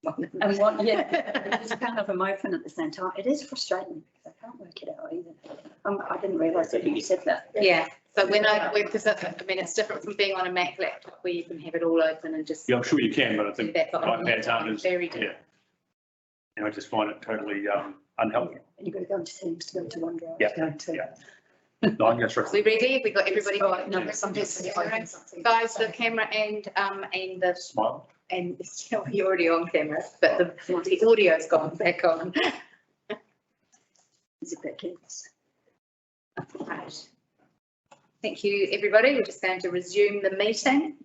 And what, yeah, it's kind of them open at the same time. It is frustrating because I can't work it out either. I didn't realise that you said that. Yeah, but because I mean, it's different from being on a Mac laptop where you can have it all open and just. Yeah, I'm sure you can, but I think iPads aren't very good. Yeah. And I just find it totally unhelpful. And you've got to go into Teams to go to OneDrive. Yeah. To go to, Yeah. No, I'm going to We ready? We got everybody. Right, no, sometimes Guys, the camera and the smile. and you're already on camera, but the audio's gone back on. Is it that kids? Right. Thank you, everybody. We're just going to resume the meeting,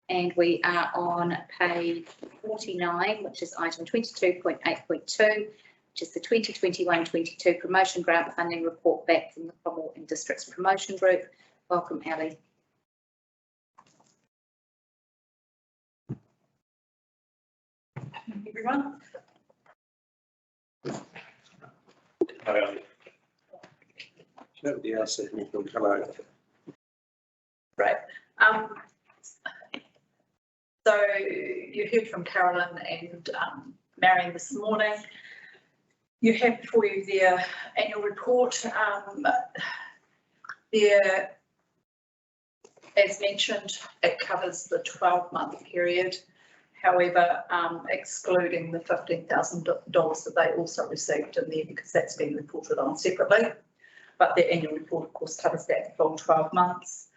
and we are on page 49, which is item 22.8.2, which is the 2021-22 promotion grant funding report back from the Cromwell and Districts Promotion Group. Welcome, Ali. Everyone. Nobody else said anything. Hello. Right. So you heard from Carolyn and Marion this morning. You have before you their annual report. There, as mentioned, it covers the 12-month period. However, excluding the $15,000 that they also received in there because that's been reported on separately. But their annual report, of course, covers that full 12 months.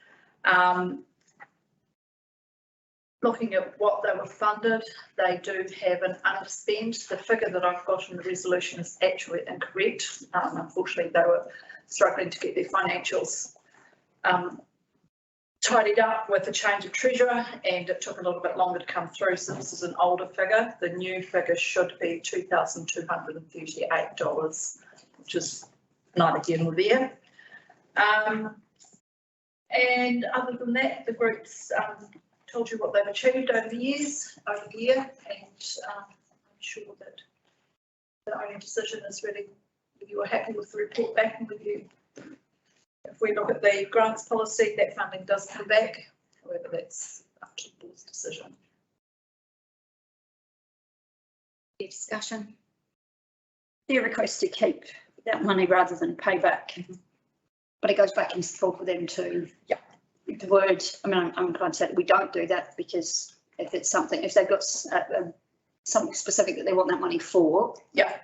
Looking at what they were funded, they do have an underspend. The figure that I've got in the resolution is actually incorrect. Unfortunately, they were struggling to get their financials tidied up with a change of treasurer, and it took a little bit longer to come through. So this is an older figure. The new figure should be $2,238, which is neither here nor there. And other than that, the group's told you what they've achieved over the year, and I'm sure that the only decision is really if you are happy with the report back and with you. If we look at the grants policy, that funding does come back. However, that's up to the board's decision. Any discussion? Their request to keep that money rather than pay back, but it goes back and forth for them to. Yeah. The word, I mean, I'm inclined to say that we don't do that because if it's something, if they've got something specific that they want that money for, yeah,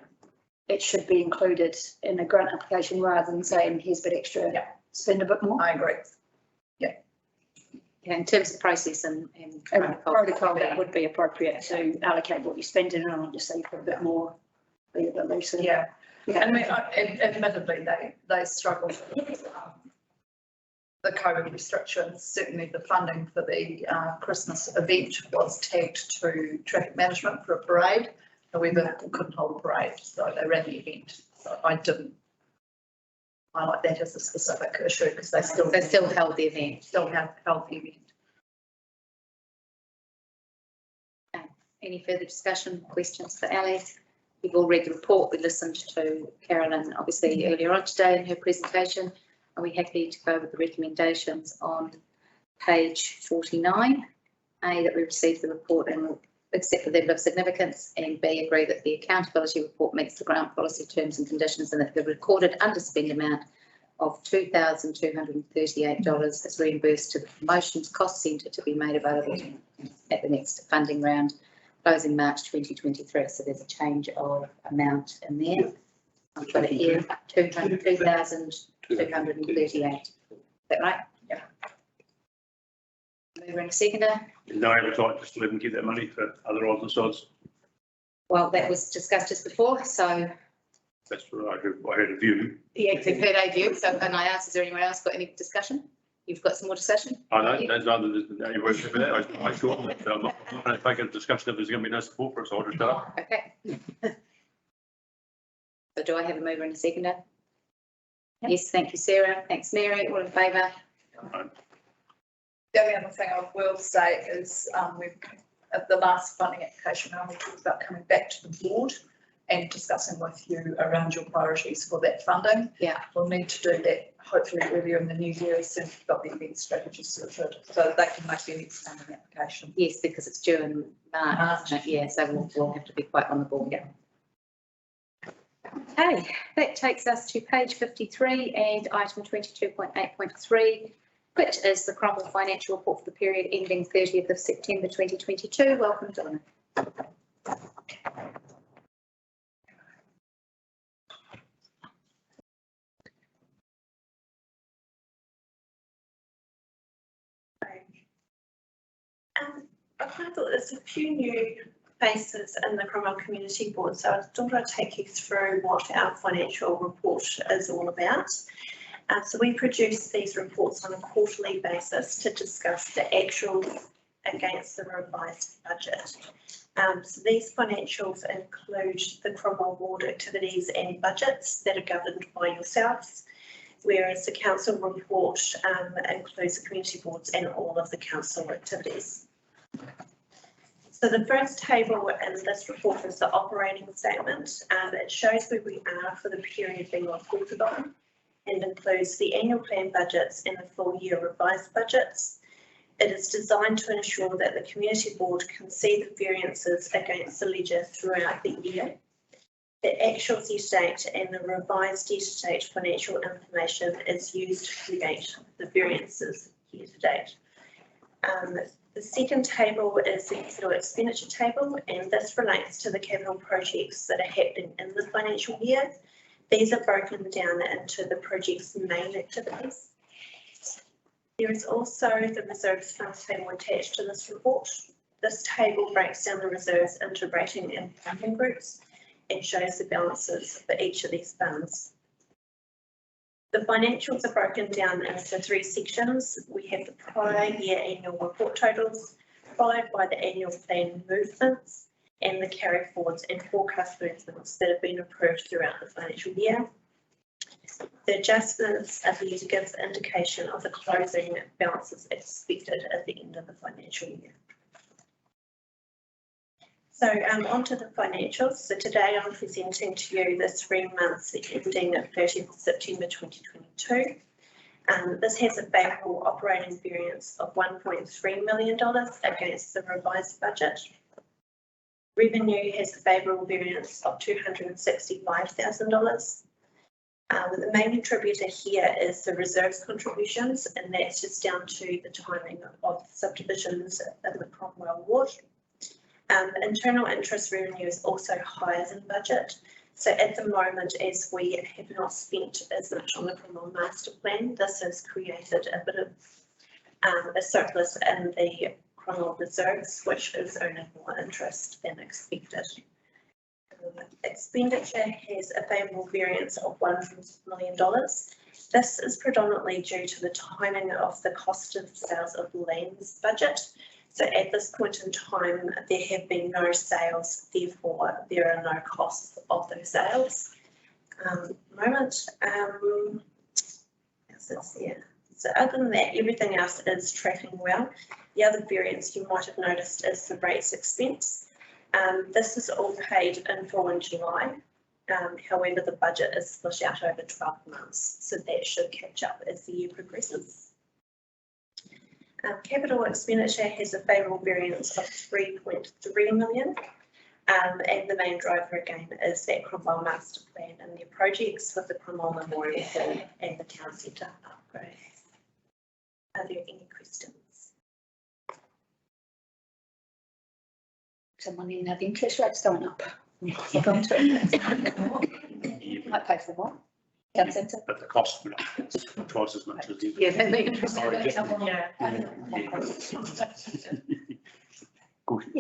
it should be included in a grant application rather than saying here's a bit extra, yeah, spend a bit more. I agree. Yeah, in terms of process and protocol, that would be appropriate to allocate what you're spending on, just so you put a bit more, be a bit looser. Yeah, yeah. And admittedly, they struggle with the COVID restrictions. Certainly the funding for the Christmas event was tagged to traffic management for a parade. However, we couldn't hold a parade, so they ran the event. So I didn't highlight that as a specific issue because they still held the event. Still have held the event. Any further discussion, questions for Ali? You've all read the report. We listened to Carolyn obviously earlier on today in her presentation. Are we happy to go with the recommendations on page 49? A, that we receive the report and accept the level of significance, and B, agree that the accountability report meets the grant policy terms and conditions and that the recorded underspend amount of $2,238 is reimbursed to the promotions cost centre to be made available at the next funding round, closing March 2023. So there's a change of amount in there. I'm trying to hear $2,238. Is that right? Yeah. Mover and a seconder. No appetite just to let them get that money for other odds and sods. Well, that was discussed just before, so. That's what I heard a view. Yeah, you've heard a view. So, and I asked, is there anyone else got any discussion? You've got some more discussion? I know, there's other than any words for that. I thought I'm not going to take a discussion if there's going to be no support for it, so I'll just shut up. Okay. So do I have a mover and a seconder? Yep. Yes, thank you, Sarah. Thanks, Mary. All in favour? The only other thing I will say is we've at the last funding application round we talked about coming back to the board and discussing with you around your priorities for that funding. Yeah. We'll need to do that hopefully earlier in the new year, as soon as we've got the event strategy sorted, so they can make the next funding application. Yes, because it's due in March, isn't it? Yeah, so we'll have to be quite on the ball. Yeah. Okay, that takes us to page 53 and item 22.8.3, which is the Cromwell financial report for the period ending 30th of September 2022. Welcome, Donna. I thought there's a few new faces in the Cromwell Community Board, so I thought I'd take you through what our financial report is all about. So we produce these reports on a quarterly basis to discuss the actuals against the revised budget. So these financials include the Cromwell Board activities and budgets that are governed by yourselves, whereas the council report includes the community boards and all of the council activities. So the first table in this report is the operating statement. It shows where we are for the period being reported on and includes the annual plan budgets and the full year revised budgets. It is designed to ensure that the community board can see the variances against the ledger throughout the year. The actual year to date and the revised year to date financial information is used to create the variances year to date. The second table is the capital expenditure table, and this relates to the capital projects that are happening in the financial year. These are broken down into the project's main activities. There is also the reserves funds table attached to this report. This table breaks down the reserves into rating and funding groups and shows the balances for each of these funds. The financials are broken down into three sections. We have the prior year annual report totals, followed by the annual plan movements and the carry forwards and forecast movements that have been approved throughout the financial year. The adjustments are there to give the indication of the closing balances expected at the end of the financial year. So onto the financials. So today I'm presenting to you the 3 months ending at 30th of September 2022. This has a favourable operating variance of $1.3 million against the revised budget. Revenue has a favourable variance of $265,000. The main contributor here is the reserves contributions, and that's just down to the timing of subdivisions in the Cromwell Ward. Internal interest revenue is also higher than budget. So at the moment, as we have not spent as much on the Cromwell Master Plan, this has created a bit of a surplus in the Cromwell reserves, which is earning more interest than expected. Expenditure has a favourable variance of $1 million. This is predominantly due to the timing of the cost of sales of lands budget. So at this point in time, there have been no sales, therefore there are no costs of those sales. So other than that, everything else is tracking well. The other variance you might have noticed is the rates expense. This is all paid in full in July. However, the budget is split out over 12 months, so that should catch up as the year progresses. Capital expenditure has a favourable variance of $3.3 million, and the main driver again is that Cromwell Master Plan and their projects with the Cromwell Memorial Hall and the Town Centre upgrades. Are there any questions? Someone in have interest rates going up. Might pay for more. Town centre. But the cost would be twice as much as the. Yeah, then the interest. Yeah, nothing else is going.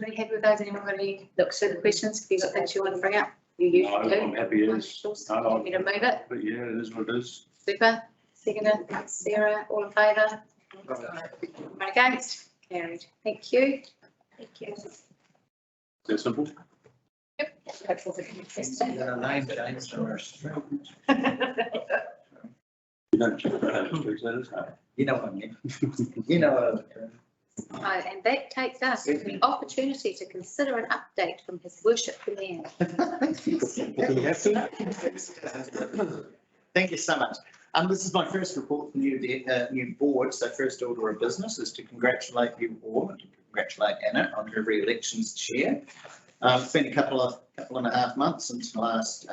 Are you happy with those? Anyone got any looks at the questions? If you've got things you want to bring up, you usually do. I'm happy as. Happy to move it. But yeah, it is what it is. Super. Seconder, Sarah, all in favour? Anyone against? Carried. Thank you. Thank you. That simple. Hopeful for the Name change first. You don't check that out, is that? You know what I mean. You know what I mean. And that takes us to the opportunity to consider an update from His Worship the Mayor. Thank you so much. This is my first report from new board, so first order of business is to congratulate you all and to congratulate Anna on her re-election as chair. It's been a couple and a half months since the last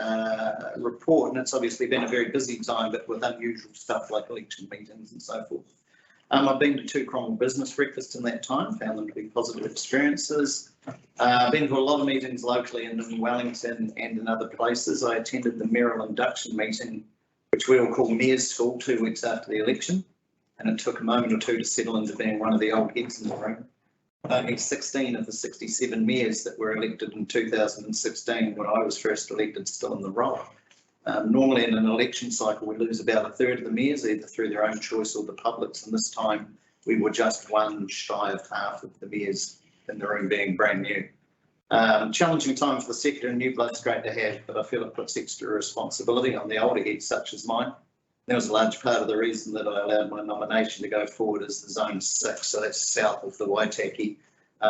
report, and it's obviously been a very busy time, but with unusual stuff like election meetings and so forth. I've been to 2 Cromwell business breakfasts in that time, found them to be positive experiences. I've been to a lot of meetings locally and in Wellington and in other places. I attended the mayoral induction meeting, which we all call Mayor's School, 2 weeks after the election, and it took a moment or two to settle into being one of the old heads in the room. Only 16 of the 67 mayors that were elected in 2016 when I was first elected still in the role. Normally in an election cycle we lose about 1/3 of the mayors either through their own choice or the public's, and this time we were just one shy of half of the mayors in the room being brand new. Challenging time for the sector, and new blood's great to have, but I feel it puts extra responsibility on the older heads such as mine. That was a large part of the reason that I allowed my nomination to go forward as the Zone 6, so that's south of the Waitaki,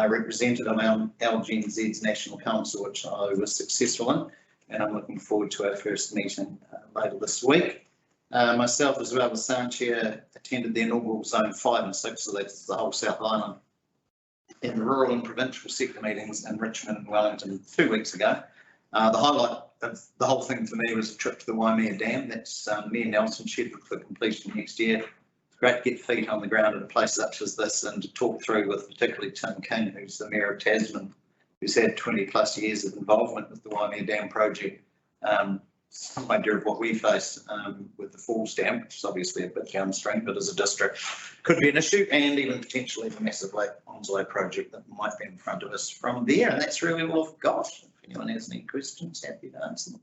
represented on LGNZ's National Council, which I was successful in, and I'm looking forward to our first meeting later this week. Myself, as well as Sanchia, attended the inaugural Zone 5 and 6, so that's the whole South Island, in rural and provincial sector meetings in Richmond and Wellington 2 weeks ago. The highlight of the whole thing for me was a trip to the Waimea Dam. That's Mayor Nelson scheduled for completion next year. It's great to get feet on the ground at a place such as this and to talk through with particularly Tim King, who's the Mayor of Tasman, who's had 20+ years of involvement with the Waimea Dam project. Some idea of what we face with the Falls Dam, which is obviously a bit downstream, but as a district could be an issue, and even potentially the massive Lake Onslow project that might be in front of us from there. And that's really all I've got. If anyone has any questions, happy to answer them.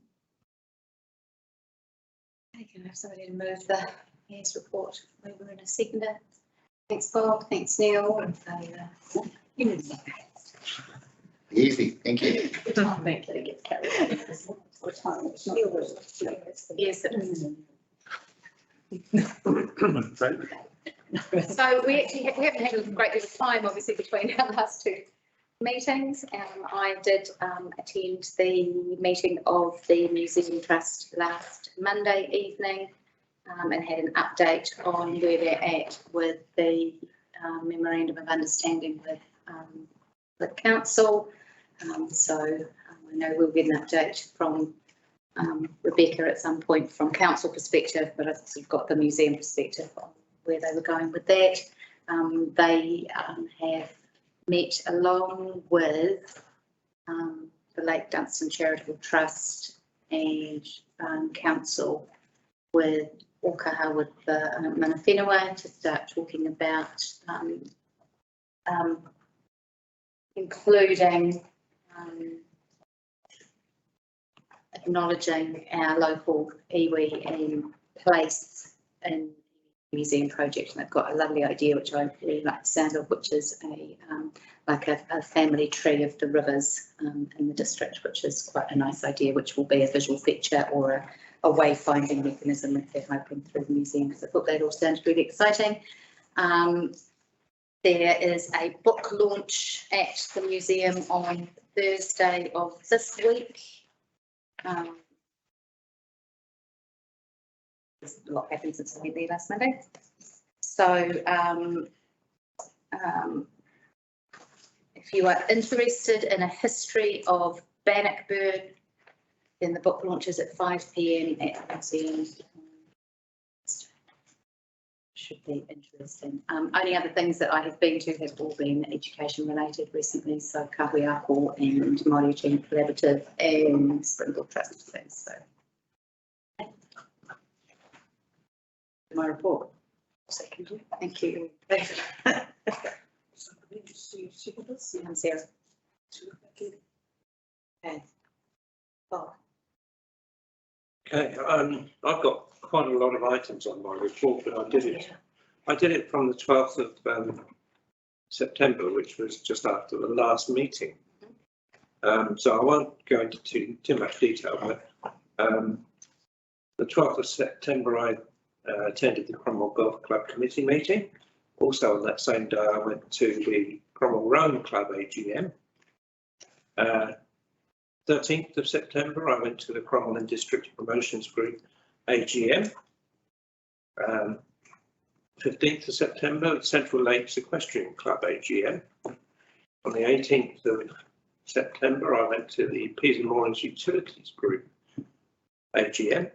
I can have somebody to move the mayor's report over in a seconder. Thanks, Bob. Thanks, Neil. Easy, thank you. Yes, it is. So we haven't had a great deal of time, obviously, between our last 2 meetings. I did attend the meeting of the Museum Trust last Monday evening and had an update on where they're at with the memorandum of understanding with council. I know we'll get an update from Rebecca at some point from council perspective, but I've sort of got the museum perspective on where they were going with that. They have met along with the Lake Dunstan Charitable Trust and council with Okaha with the mana whenua to start talking about including acknowledging our local iwi and place in the museum project. And they've got a lovely idea, which I really like the sound of, which is a family tree of the rivers in the district, which is quite a nice idea, which will be a visual feature or a wayfinding mechanism that they're hoping through the museum. So I thought that all sounded really exciting. There is a book launch at the museum on Thursday of this week. There's a lot happened since I went there last Monday. So if you are interested in a history of Bannockburn, then the book launches at 5 p.m. at the museum. Should be interesting. Only other things that I have been to have all been education related recently, so Kahuiako and Māori Team Collaborative and Springboard Trust things. So my report. Thank you. I'm Sarah. Okay. Bob. Okay, I've got quite a lot of items on my report, but I did it from the 12th of September, which was just after the last meeting. So I won't go into too much detail, but the 12th of September I attended the Cromwell Golf Club committee meeting, Also on that same day, I went to the Cromwell Rowing Club AGM. 13th of September, I went to the Cromwell and District Promotions Group AGM. 15th of September, the Central Lakes Equestrian Club AGM. On the 18th of September, I went to the Peas and Moorings Utilities Group AGM.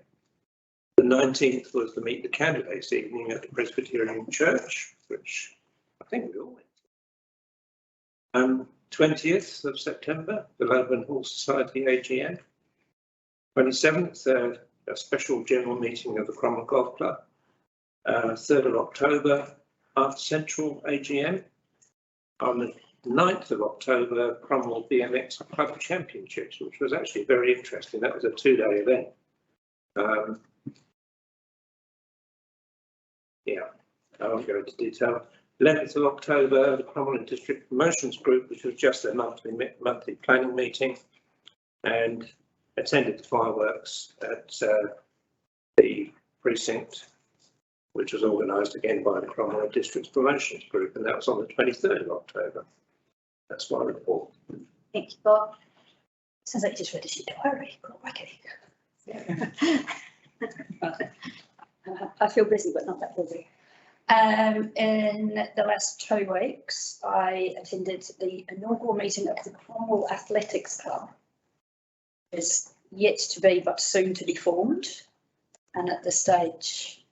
The 19th was the Meet the Candidates evening at the Presbyterian Church, which I think we all went to. 20th of September, the London Horse Society AGM. 27th, a special general meeting of the Cromwell Golf Club. 3rd of October, After Central AGM. On the 9th of October, Cromwell BMX Club Championships, which was actually very interesting. That was a 2-day event. Yeah, I won't go into detail. 11th of October, the Cromwell District Promotions Group, which was just a monthly planning meeting, and attended the fireworks at the precinct, which was organised again by the Cromwell District Promotions Group, and that was on the 23rd of October. That's my report. Thank you, Bob. Sounds like you just read a sheet of diary. I feel busy, but not that busy. In the last 2 weeks, I attended the inaugural meeting of the Cromwell Athletics Club. It's yet to be, but soon to be formed, and at this stage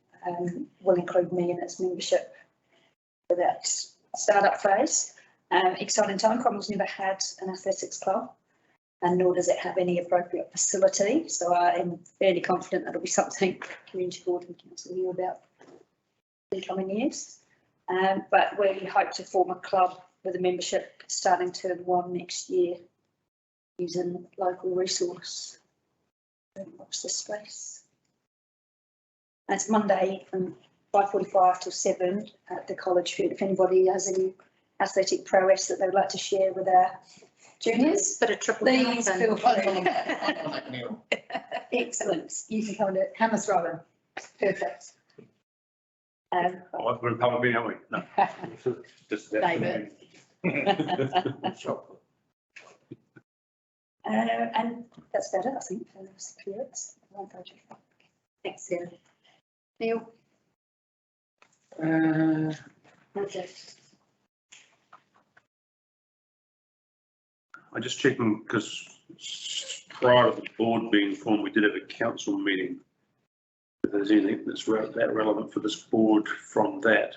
will include me in its membership for that startup phase. Exciting time. Cromwell's never had an athletics club, and nor does it have any appropriate facility. So I am fairly confident that'll be something the Community Board and Council hear about in the coming years. But we hope to form a club with a membership starting term 1 next year, using local resource. Watch this space. And it's Monday from 5:45 till 7 at the college field. If anybody has any athletic prowess that they would like to share with our juniors, But a triple please feel free. Neil. Excellent. You can come and do it. Hammer throwing. Perfect. We're in public meeting, aren't we? No. Just that. David. And that's better, I think. Thanks, Sarah. Neil? Okay. I'm just checking because prior to the board being formed, we did have a council meeting. If there's anything that's that relevant for this board from that.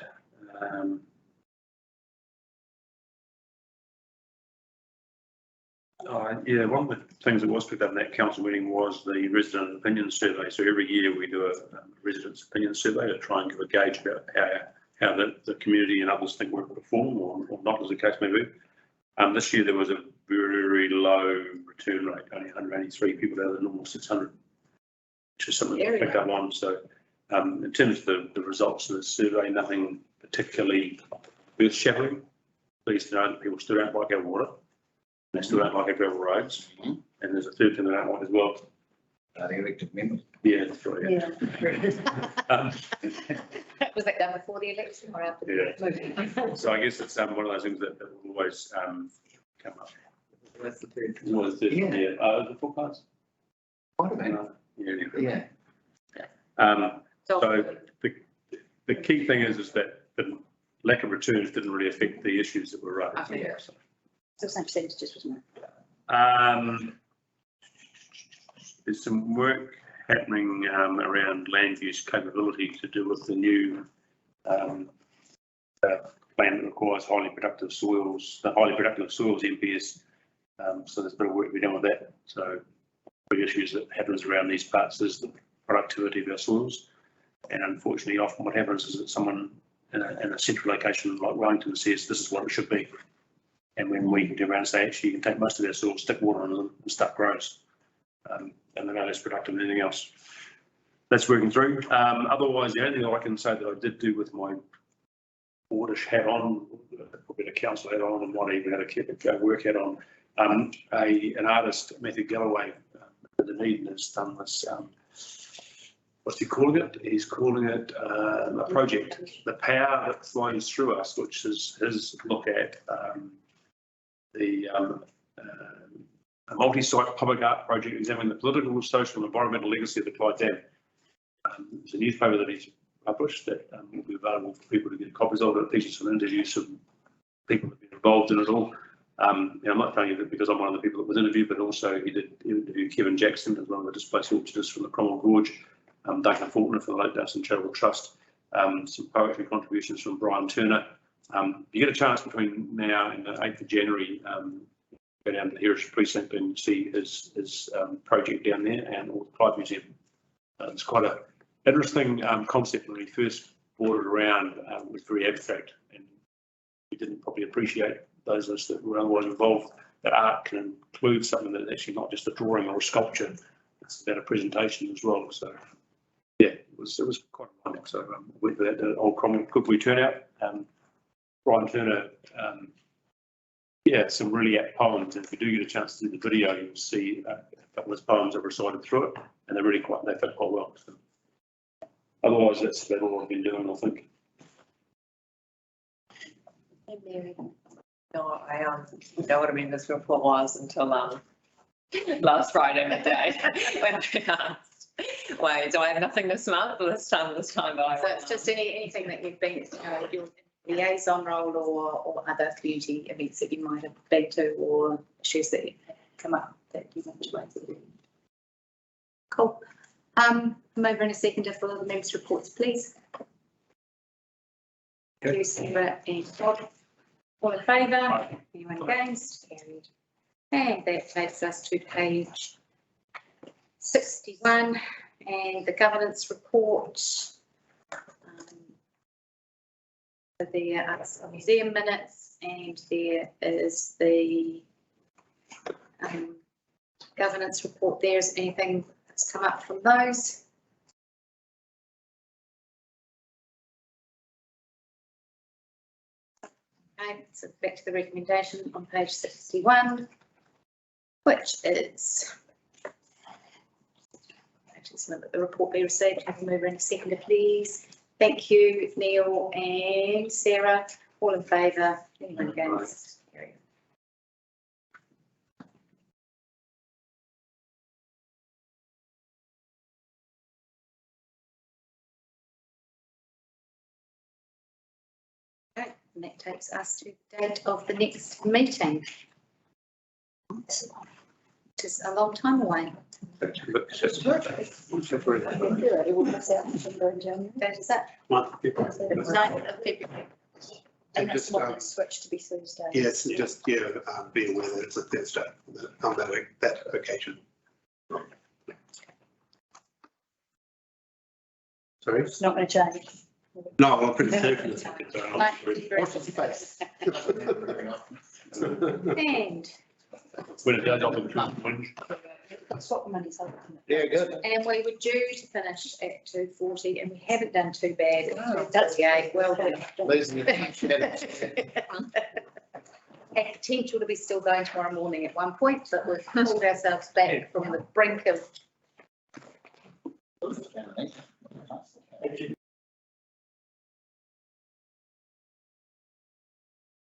Yeah, one of the things that was picked up in that council meeting was the resident opinion survey. So every year we do a residents' opinion survey to try and give a gauge about how the community and others think we're perform or not, as the case may be. This year there was a very low return rate, only 183 people out of the normal 600, which is something to pick up on. So in terms of the results of the survey, nothing particularly earth-shattering. Pleased to know that people still don't like our water. They still don't like our gravel roads. And there's a third thing they don't like as well. The elected members. Yeah, that's right. Yeah. Was that done before the election or after? Yeah. So I guess it's one of those things that will always come up. That's the third. Was the third, yeah. The full pass? Quite a bit. Yeah. So the key thing is that the lack of returns didn't really affect the issues that were raised. Yeah. Still same percentages, wasn't it? There's some work happening around land use capability to do with the new plan that requires highly productive soils, the highly productive soils MPS. So there's a bit of work to be done with that. So big issues that happens around these parts is the productivity of our soils. And unfortunately, often what happens is that someone in a central location like Wellington says this is what it should be. And when we can turn around and say, actually, you can take most of their soil, stick water on them and stuff grows. And they're no less productive than anything else. That's working through. Otherwise, the only thing I can say that I did do with my boardish hat on, probably a council hat on, and one even had a work hat on, an artist, Matthew Galloway, in Dunedin, has done this, what's he calling it? He's calling it a project. The power that flows through us, which is his look at a multi-site public art project examining the political, social and environmental legacy of the Clyde Dam. It's a newspaper that he's published that will be available for people to get copies of. It features some interviews from people that have been involved in it all. I'm not telling you that because I'm one of the people that was interviewed, but also he did interview Kevin Jackson as one of the displaced orchardists from the Cromwell Gorge, Duncan Faulkner from the Lake Dawson Charitable Trust, some poetry contributions from Brian Turner. You get a chance between now and the 8th of January, go down to the Heritage Precinct and see his project down there and all the Clyde Museum. It's quite an interesting concept. When we first brought it around, it was very abstract and we didn't probably appreciate those of us that were otherwise involved that art can include something that's actually not just a drawing or a sculpture. It's about a presentation as well. So yeah, it was quite ironic. So went to that old Cromwell Cookery turnout. Brian Turner, some really apt poems. And if you do get a chance to do the video, you'll see a couple of his poems are recited through it, and they fit quite well. So otherwise, that's about all I've been doing, I think. No, I know what I mean. This report was until last Friday midday when I asked, why do I have nothing this month or this time? But So it's just anything that you've been, your liaison role or other community events that you might have been to or issues that come up that you want to raise. Cool. Come over in a second to follow the members' reports, please. Okay. You, Sarah and Todd. All in favour? Anyone against? Carried. And that takes us to page 61 and the governance report. There are some museum minutes and there is the governance report. There's anything that's come up from those? Okay, so back to the recommendation on page 61, which is the report be received. I can move in a second, please. Thank you, Neil and Sarah. All in favour? Anyone against? Okay, and that takes us to the date of the next meeting. Which is a long time away. Date is that? 9th of February. And that's not it's switched to be Thursday. Yes, just, be aware that it's a Thursday on that occasion. Sorry? It's not going to change. No, I'm pretty certain it's. What's his face? And When it goes off in the That's what the money's like. Yeah, good. And we were due to finish at 2:40 and we haven't done too bad. That's great. Well done. Ladies and gentlemen. Had potential to be still going tomorrow morning at one point, but we've pulled ourselves back from the brink of